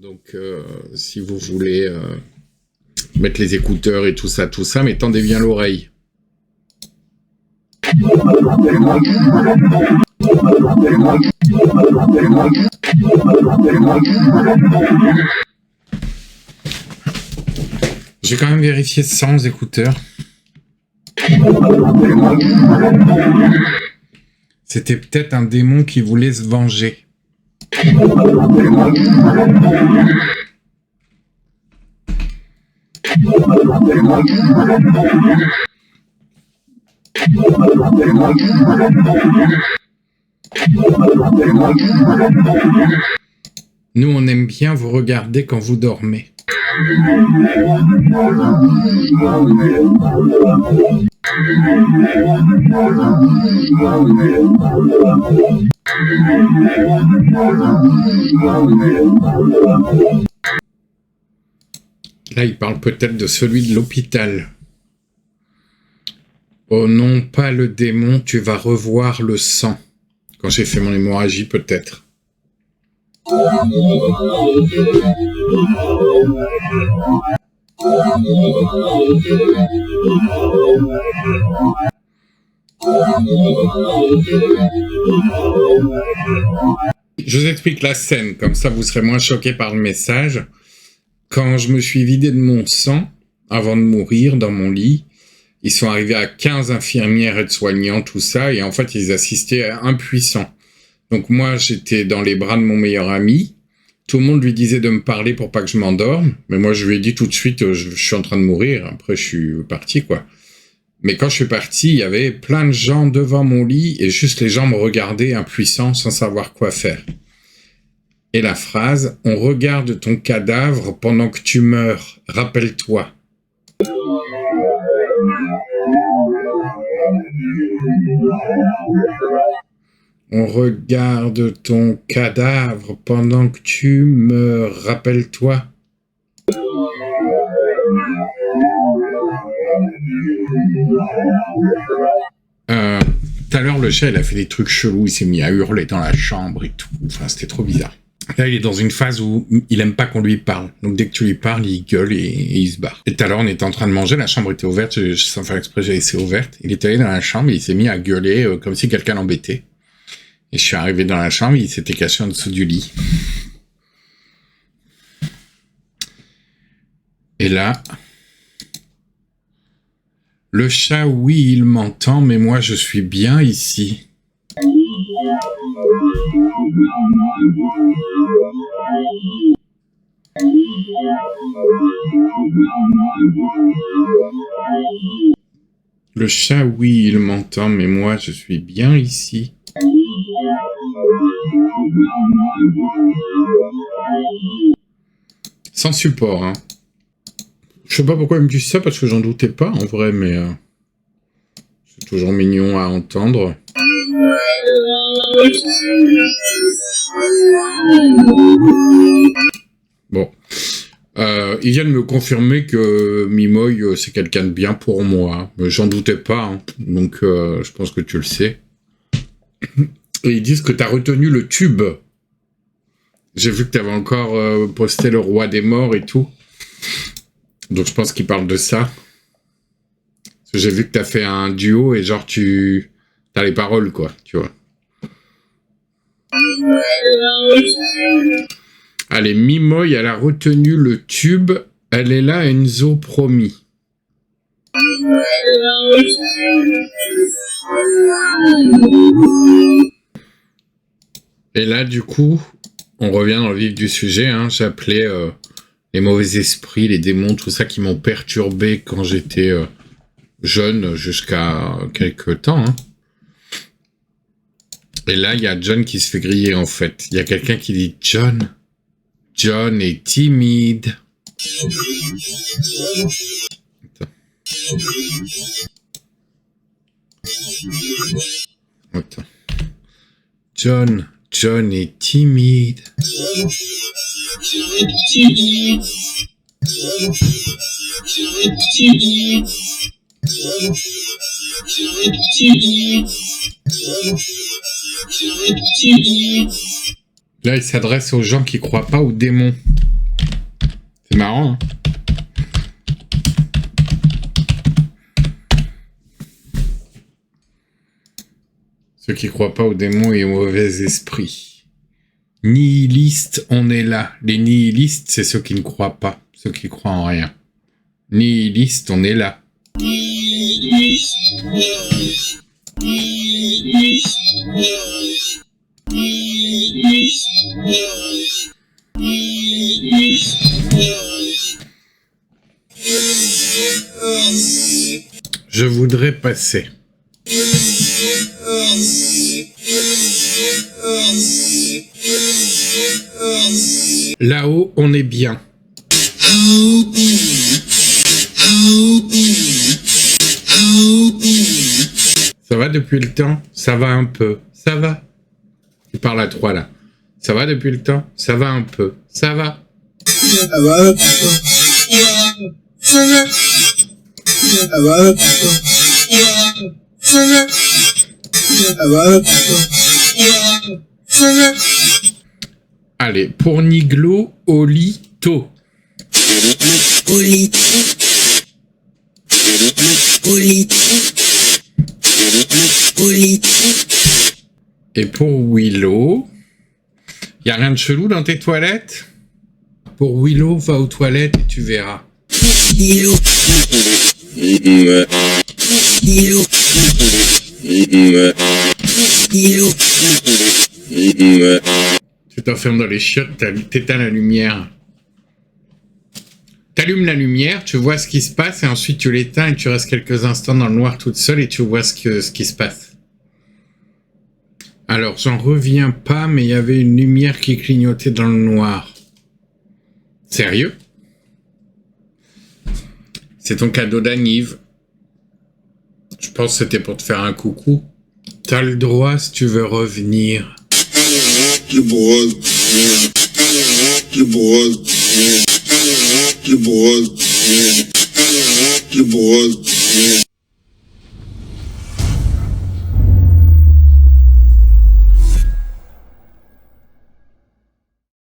Donc, si vous voulez mettre les écouteurs et tout ça, mais tendez bien l'oreille. J'ai quand même vérifié sans écouteurs. C'était peut-être un démon qui voulait se venger. Nous, on aime bien vous regarder quand vous dormez. Là, il parle peut-être de celui de l'hôpital. Oh non, pas le démon, tu vas revoir le sang. Quand j'ai fait mon hémorragie, peut-être. Je vous explique la scène, comme ça vous serez moins choqués par le message. Quand je me suis vidé de mon sang, avant de mourir dans mon lit, ils sont arrivés à 15 infirmières et soignants, tout ça, et en fait ils assistaient à impuissants. Donc moi j'étais dans les bras de mon meilleur ami, tout le monde lui disait de me parler pour pas que je m'endorme, mais moi je lui ai dit tout de suite je suis en train de mourir, après je suis parti quoi. Mais quand je suis parti, il y avait plein de gens devant mon lit, et juste les gens me regardaient impuissants sans savoir quoi faire. Et la phrase « On regarde ton cadavre pendant que tu meurs, rappelle-toi ». On regarde ton cadavre pendant que tu meurs, rappelle-toi. Tout à l'heure, le chat, il a fait des trucs chelous, il s'est mis à hurler dans la chambre et tout. Enfin, c'était trop bizarre. Là, il est dans une phase où il aime pas qu'on lui parle. Donc, dès que tu lui parles, il gueule et il se barre. Et tout à l'heure, on était en train de manger, la chambre était ouverte, sans faire exprès, j'ai laissé ouverte. Il est allé dans la chambre et il s'est mis à gueuler comme si quelqu'un l'embêtait. Et je suis arrivé dans la chambre, il s'était caché en dessous du lit. Et là, le chat, oui, il m'entend, mais moi, je suis bien ici. Le chat, oui, il m'entend, mais moi, je suis bien ici. Sans support, hein. Je sais pas pourquoi il me dit ça, parce que j'en doutais pas, en vrai, mais... c'est toujours mignon à entendre. Bon. Il vient de me confirmer que Mimoy, c'est quelqu'un de bien pour moi. J'en doutais pas, hein. Donc je pense que tu le sais. Et ils disent que t'as retenu le tube. J'ai vu que t'avais encore posté le roi des morts et tout. Donc je pense qu'il parle de ça. J'ai vu que t'as fait un duo et genre t'as les paroles quoi, tu vois. Allez, Mimoy, elle a retenu le tube. Elle est là, Enzo, promis. Et là, du coup, on revient dans le vif du sujet. Hein. J'appelais les mauvais esprits, les démons, tout ça qui m'ont perturbé quand j'étais jeune jusqu'à quelques temps. Hein. Et là, il y a John qui se fait griller, en fait. Il y a quelqu'un qui dit « John est timide. » Attends. John est timide. Là, il s'adresse aux gens qui croient pas aux démons. C'est marrant, hein? Ceux qui croient pas aux démons et aux mauvais esprits. Nihilistes, on est là. Les nihilistes, c'est ceux qui ne croient pas, ceux qui croient en rien. Nihilistes, on est là. Je voudrais passer. Là-haut, on est bien. Ça va depuis le temps? Ça va un peu. Ça va. Tu parles à 3 là. Ça va depuis le temps? Ça va un peu. Ça va. Ça va. Ça va. Ça va. Ça va. Ça va. Allez, pour Niglo, Olito. Olito. Olito. Olito. Et pour Willow, y a rien de chelou dans tes toilettes? Pour Willow, va aux toilettes et tu verras. Willow. Willow. Willow. Tu t'enfermes dans les chiottes, t'éteins la lumière. T'allumes la lumière, tu vois ce qui se passe et ensuite tu l'éteins et tu restes quelques instants dans le noir toute seule et tu vois ce qui se passe. Alors, j'en reviens pas, mais il y avait une lumière qui clignotait dans le noir. Sérieux? C'est ton cadeau d'anniv. Je pense que c'était pour te faire un coucou. T'as le droit si tu veux revenir. Le brode. Le brode. Le brode. Le brode.